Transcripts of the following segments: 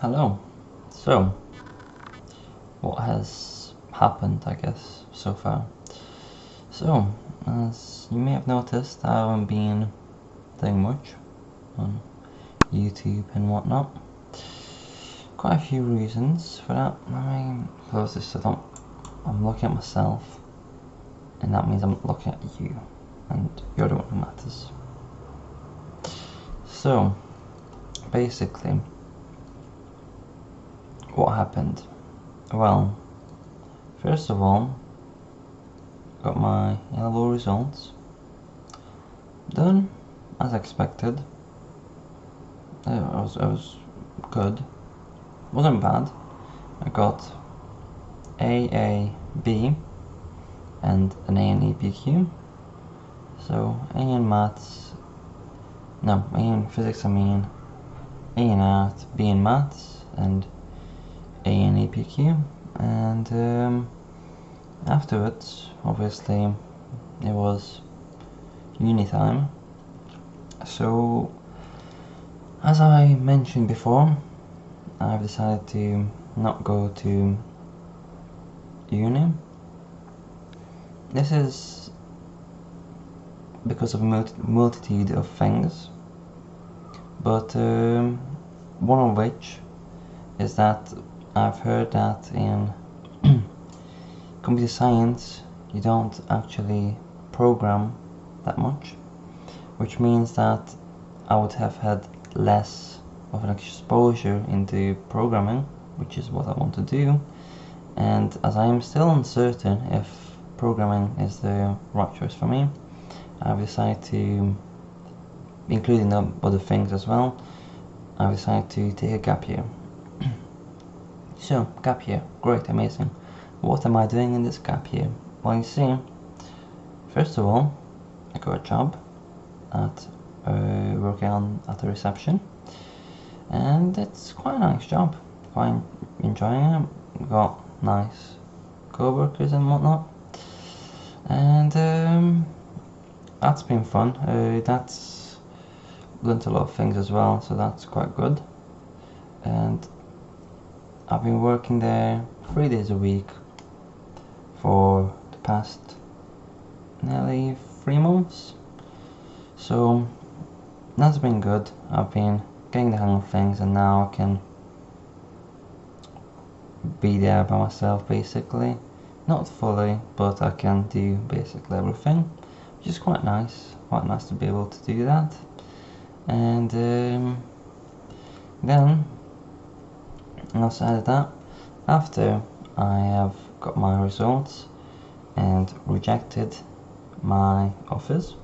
Hello. So, what has happened, I guess, so far? So, as you may have noticed, I haven't been doing much on YouTube and whatnot. Quite a few reasons for that. Close this so I'm looking at myself, and that means I'm looking at you, and you're the one who matters. So, basically, what happened? Well, first of all, got my A-level results done as expected. It was good. Wasn't bad. I got A, B, and an A in EPQ. So A in maths, no, A in physics, A in art, B in maths, and A in EPQ. And afterwards, obviously, it was uni time. So, as I mentioned before, I've decided to not go to uni. This is because of a multitude of things, but one of which is that I've heard that in computer science you don't actually program that much, which means that I would have had less of an exposure into programming, which is what I want to do. And as I am still uncertain if programming is the right choice for me, I've decided to, including the other things as well, I've decided to take a gap year. So, gap year, great, amazing. What am I doing in this gap year? Well, you see, first of all, I got a job at working at a reception, and it's quite a nice job. Quite enjoying it. Got nice co-workers and whatnot, and that's been fun. That's learnt a lot of things as well, so that's quite good. And I've been working there 3 days a week for the past nearly 3 months, so that's been good. I've been getting the hang of things, and now I can be there by myself basically. Not fully, but I can do basically everything, which is quite nice to be able to do that. And then outside of that, after I have got my results and rejected my offers,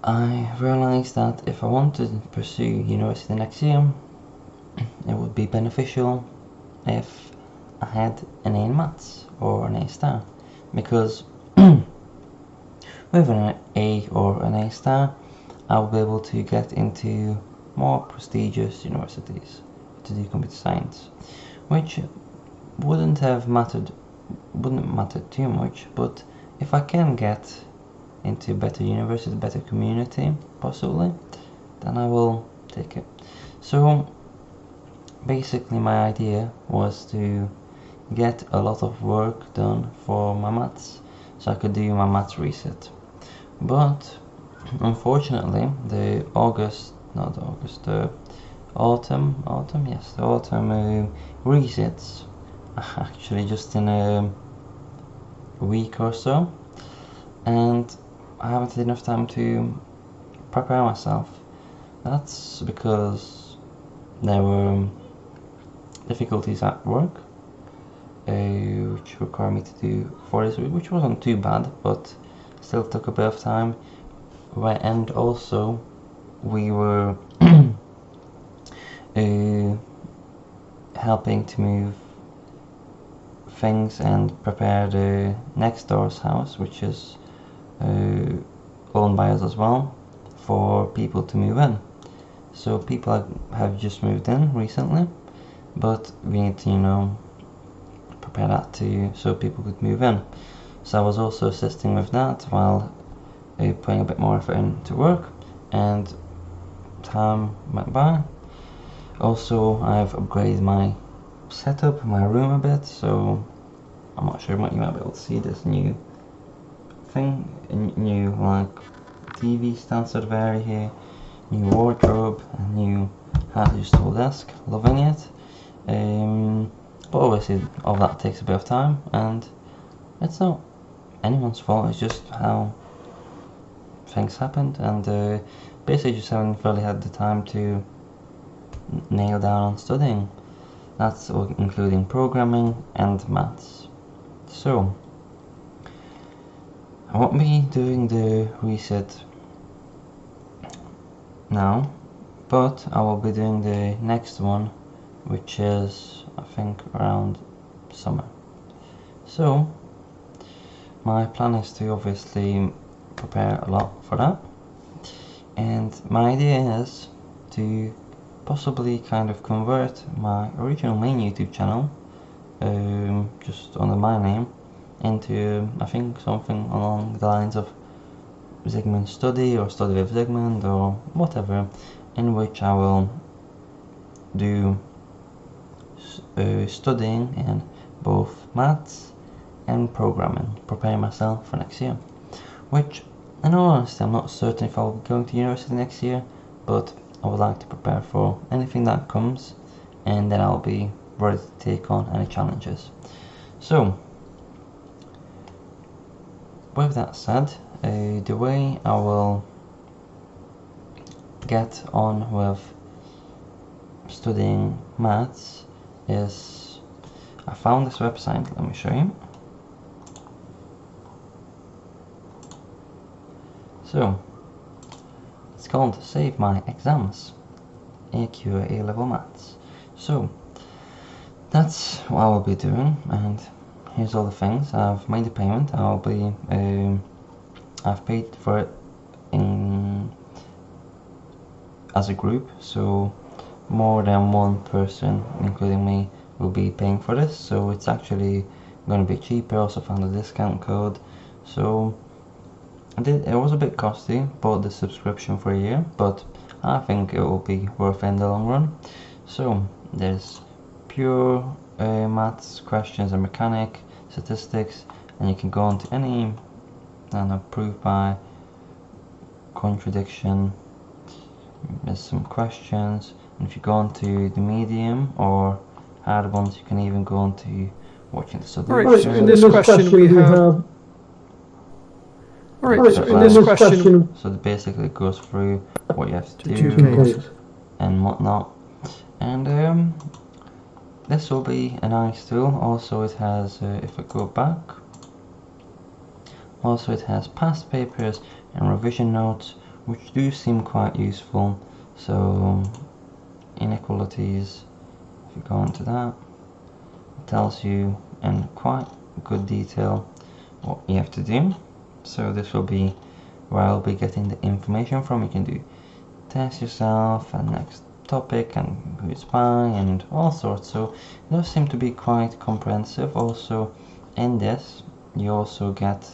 I realised that if I wanted to pursue university next year, it would be beneficial if I had an A in maths or an A star, because with an A or an A star, I will be able to get into more prestigious universities to do computer science, which wouldn't matter too much, but if I can get into better university, better community, possibly, then I will take it. So basically my idea was to get a lot of work done for my maths, so I could do my maths reset. But unfortunately, the autumn resets are actually just in a week or so, and I haven't had enough time to prepare myself. That's because there were difficulties at work, which required me to do 4 days a week, which wasn't too bad, but still took a bit of time. And also, we were helping to move things and prepare the next door's house, which is owned by us as well, for people to move in. So people have just moved in recently, but we need to prepare that so people could move in. So I was also assisting with that while putting a bit more effort into work, and time went by. Also, I've upgraded my setup, my room a bit, so I'm not sure what you might be able to see this new thing, new like TV stand sort of area here, new wardrobe, a new hard adjustable desk, loving it. But obviously all that takes a bit of time, and it's not anyone's fault, it's just how things happened, and basically just haven't really had the time to nail down on studying. That's including programming and maths. So I won't be doing the reset now, but I will be doing the next one, which is I think around summer. So my plan is to obviously prepare a lot for that, and my idea is to possibly kind of convert my original main YouTube channel, just under my name, into I think something along the lines of Zigmund Study or Study with Zigmund or whatever, in which I will do studying in both maths and programming, preparing myself for next year. Which, in all honesty, I'm not certain if I'll be going to university next year, but I would like to prepare for anything that comes, and then I'll be ready to take on any challenges. So, with that said, the way I will get on with studying maths is I found this website, let me show you. So it's called Save My Exams, AQA A-Level Maths. So that's what I will be doing, and here's all the things. I've made a payment. I've paid for it as a group, so more than one person, including me, will be paying for this. So it's actually going to be cheaper. I also found a discount code. So it was a bit costly, bought the subscription for a year, but I think it will be worth it in the long run. So there's pure maths questions and mechanic, statistics, and you can go on to any, I don't know, proof by contradiction. There's some questions, and if you go on to the medium or hard ones, you can even go on to watching the solution. Alright, so in this question we have... Alright, so in this question... So basically it goes through what you have to do and whatnot. And this will be a nice tool. Also it has, if I go back, also it has past papers and revision notes, which do seem quite useful. So inequalities, if you go into that, it tells you in quite good detail what you have to do. So this will be where I'll be getting the information from. You can do test yourself and next topic and who it's by and all sorts. So it does seem to be quite comprehensive. Also in this you also get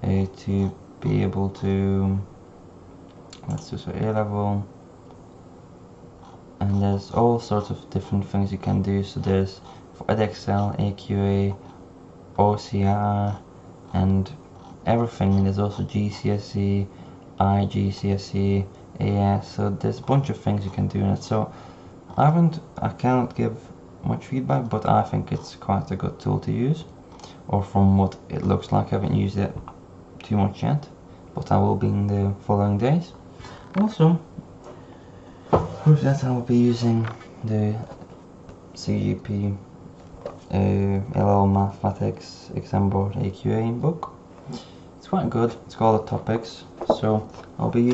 to be able to, let's do so A-level, and there's all sorts of different things you can do. So there's for Edexcel, AQA, OCR, and everything. There's also GCSE, IGCSE, AS, so there's a bunch of things you can do in it. So I cannot give much feedback, but I think it's quite a good tool to use, or from what it looks like. I haven't used it too much yet, but I will be in the following days. Also, with that I will be using the CGP LL Mathematics Exam Board AQA book. It's quite good. It's got all the topics, so I'll be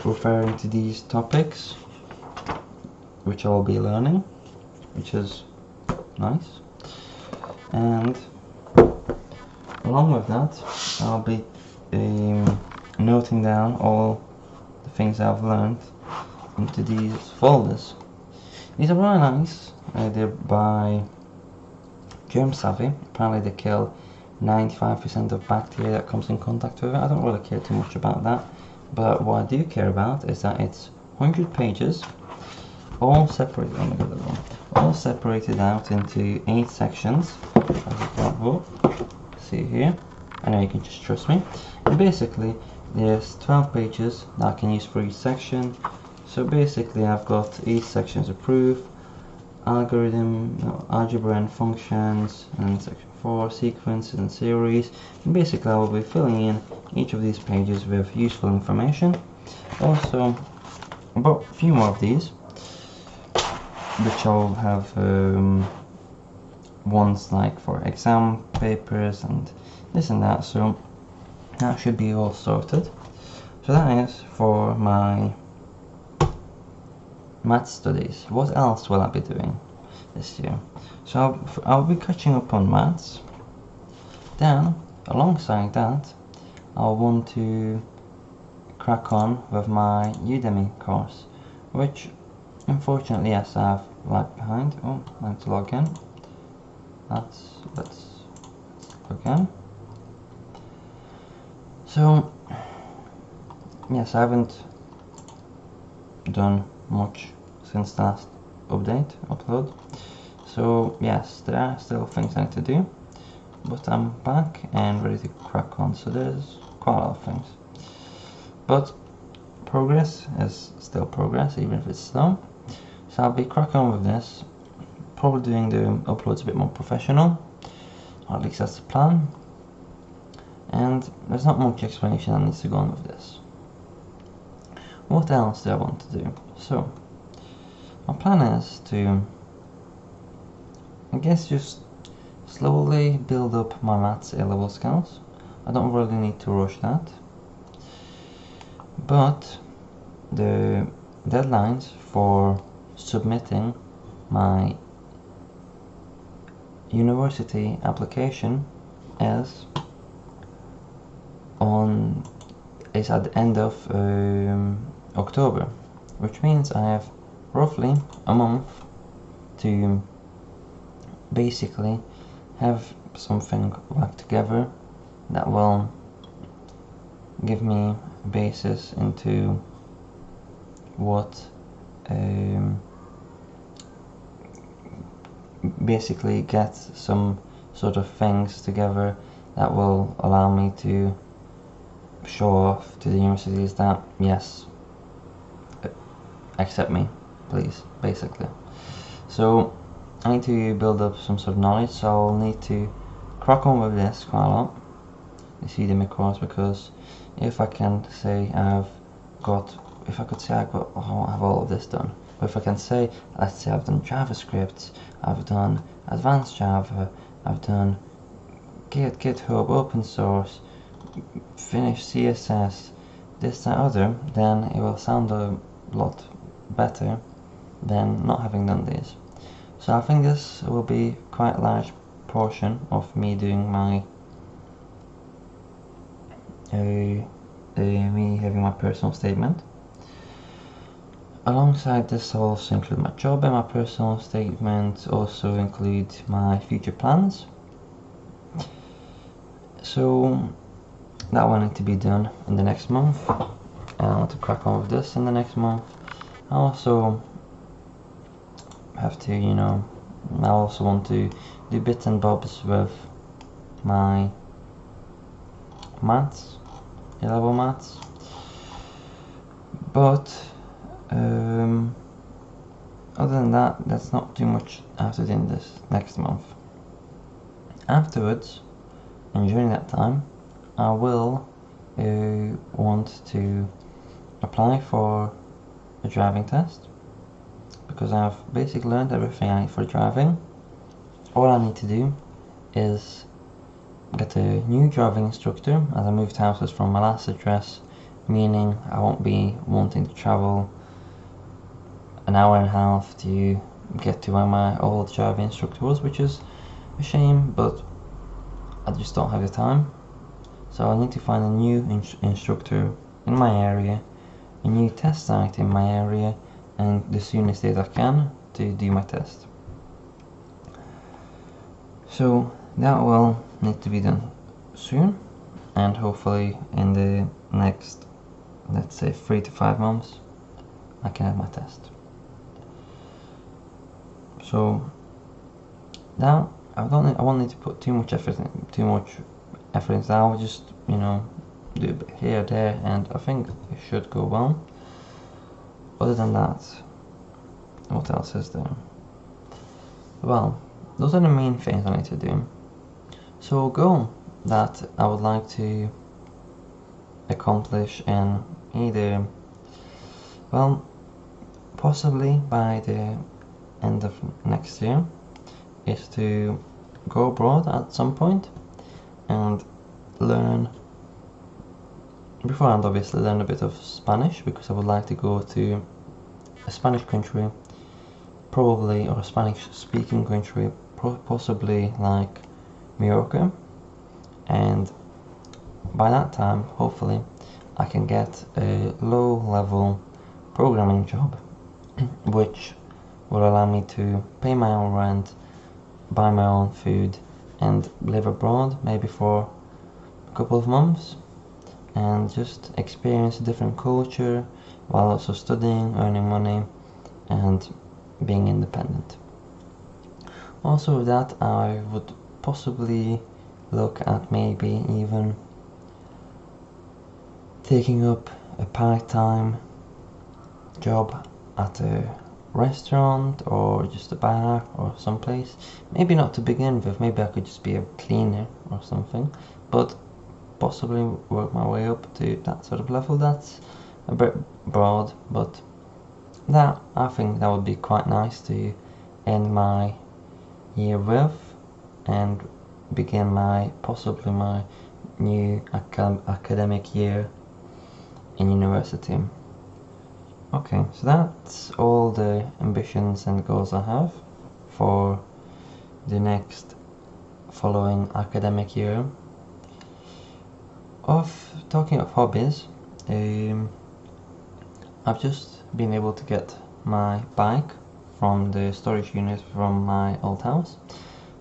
referring to these topics which I will be learning, which is nice. And along with that I'll be noting down all the things I've learned into these folders. These are really nice. They're by Germ Savvy. Apparently they kill 95% of bacteria that comes in contact with it. I don't really care too much about that, but what I do care about is that it's 100 pages all separated. Oh my God, all separated out into 8 sections. See here. I know you can just trust me. And basically, there's 12 pages that I can use for each section. So basically, I've got each section as a proof, algorithm, algebra and functions, and section 4 sequences and series. And basically, I will be filling in each of these pages with useful information. Also, about a few more of these, which I'll have ones like for exam papers and this and that, so that should be all sorted. So that is for my math studies. What else will I be doing this year? So I'll be catching up on maths. Then alongside that, I'll want to crack on with my Udemy course, which unfortunately, yes, I've lagged behind. Oh, let's log in. Let's log in. So yes, I haven't done much since the last upload. So yes, there are still things I need to do, but I'm back and ready to crack on. So there's quite a lot of things, but progress is still progress, even if it's slow. So I'll be cracking on with this, probably doing the uploads a bit more professional, or at least that's the plan. And there's not much explanation that needs to go on with this. What else do I want to do? So my plan is to, I guess, just slowly build up my maths A-level skills. I don't really need to rush that, but the deadlines for submitting my university application is at the end of October, which means I have roughly a month to basically have something back together that will give me a basis into what basically get some sort of things together that will allow me to show off to the universities that yes, accept me, please, basically. So I need to build up some sort of knowledge, so I'll need to crack on with this quite a lot, this Udemy course, because if I can say I have all of this done, but if I can say, let's say I've done JavaScript, I've done advanced Java, I've done GitHub, open source, finished CSS, this, that, other, then it will sound a lot better than not having done these. So I think this will be quite a large portion of me doing my me having my personal statement. Alongside this, I'll also include my job, and my personal statement also include my future plans. So that will need to be done in the next month, and I want to crack on with this in the next month. I also have to, I also want to do bits and bobs with my maths, A-level maths, but other than that, that's not too much I have to do in this next month. Afterwards, and during that time, I will want to apply for a driving test, because I've basically learned everything I need for driving. All I need to do is get a new driving instructor, as I moved houses from my last address, meaning I won't be wanting to travel an hour and a half to get to where my old driving instructor was, which is a shame, but I just don't have the time. So I need to find a new instructor in my area, a new test site in my area, and the soonest date I can to do my test. So that will need to be done soon, and hopefully in the next, let's say, 3 to 5 months, I can have my test. So now I won't need to put too much effort into that. I'll just, you know, do a bit here, there, and I think it should go well. Other than that, what else is there? Well, those are the main things I need to do. So a goal that I would like to accomplish in either, well, possibly by the end of next year, is to go abroad at some point and learn, beforehand obviously learn a bit of Spanish, because I would like to go to a Spanish country, probably, or a Spanish speaking country, possibly like Morocco, and by that time hopefully I can get a low level programming job which will allow me to pay my own rent, buy my own food, and live abroad maybe for a couple of months and just experience a different culture while also studying, earning money, and being independent. Also with that, I would possibly look at maybe even taking up a part-time job at a restaurant or just a bar or someplace. Maybe not to begin with, maybe I could just be a cleaner or something, but possibly work my way up to that sort of level. That's a bit broad, but that, I think that would be quite nice to end my year with and begin possibly my new academic year in university. Okay, so that's all the ambitions and goals I have for the next following academic year. Talking of hobbies, I've just been able to get my bike from the storage unit from my old house,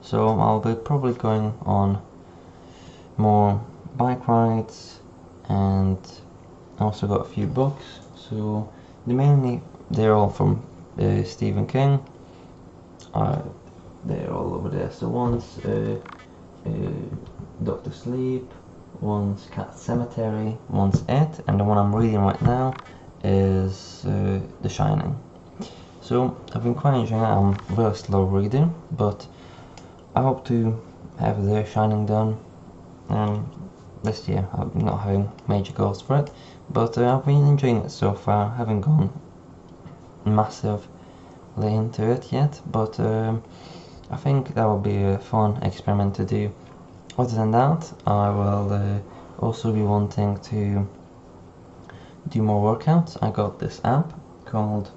so I'll be probably going on more bike rides, and I also got a few books. So they're all from Stephen King. They're all over there. So one's Dr. Sleep, one's Cat Cemetery, one's It, and the one I'm reading right now is The Shining. So I've been quite enjoying it. I'm a very slow reader, but I hope to have The Shining done this year. I'm not having major goals for it, but I've been enjoying it so far. I haven't gone massively into it yet, but I think that will be a fun experiment to do. Other than that, I will also be wanting to do more workouts. I got this app called,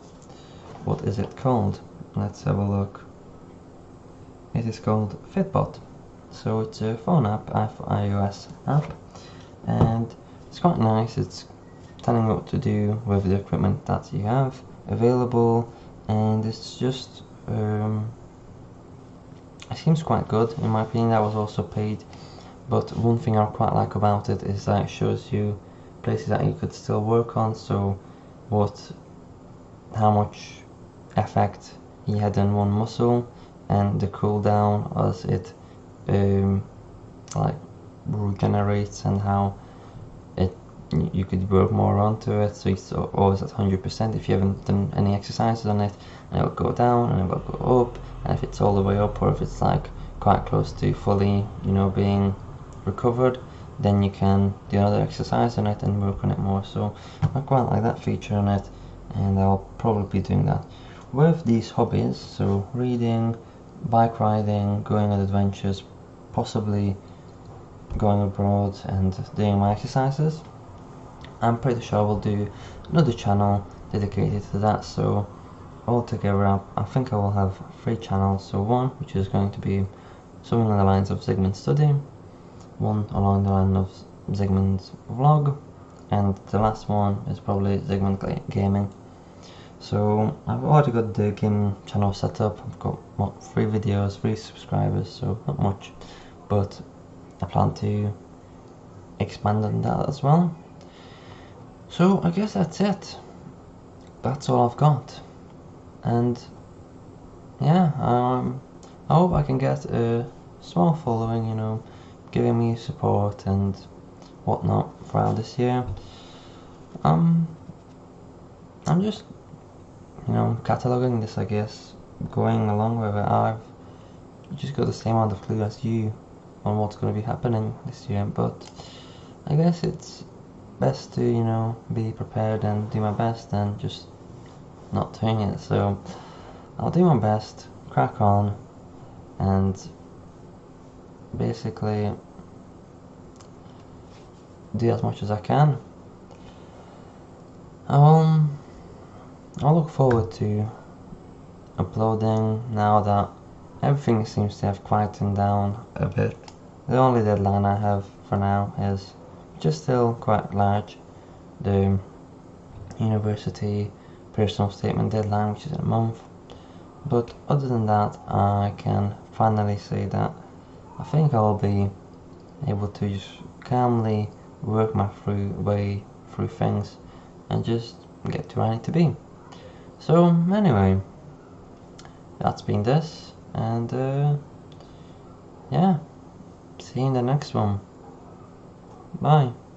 what is it called? Let's have a look. It is called Fitbot. So it's a phone app, iOS app, and it's quite nice. It's telling you what to do with the equipment that you have available, and it's just it seems quite good in my opinion. That was also paid, but one thing I quite like about it is that it shows you places that you could still work on, so how much effect you had on one muscle, and the cool down as it like regenerates, and how you could work more onto it, so it's always at 100% if you haven't done any exercises on it, and it will go down and it will go up, and if it's all the way up, or if it's like quite close to fully, you know, being recovered, then you can do another exercise on it and work on it more. So I quite like that feature on it, and I'll probably be doing that with these hobbies, so reading, bike riding, going on adventures, possibly going abroad and doing my exercises. I'm pretty sure I will do another channel dedicated to that, so altogether I think I will have 3 channels. So one which is going to be something along the lines of Zigmund's Study, one along the line of Zigmund's Vlog, and the last one is probably Zigmund Gaming. So I've already got the gaming channel set up. I've got 3 videos, 3 subscribers, so not much, but I plan to expand on that as well. So I guess that's it. That's all I've got, and yeah, I hope I can get a small following, you know, giving me support and whatnot throughout this year. I'm just, you know, cataloging this, I guess, going along with it. I've just got the same amount of clue as you on what's going to be happening this year, but I guess it's best to, you know, be prepared and do my best than just not doing it. So I'll do my best, crack on, and basically do as much as I can. I'll look forward to uploading now that everything seems to have quietened down a bit. The only deadline I have for now is just still quite large, the university personal statement deadline, which is in a month. But other than that, I can finally say that I think I'll be able to just calmly work my way through things and just get to where I need to be. So anyway, that's been this, and yeah, see you in the next one. Bye.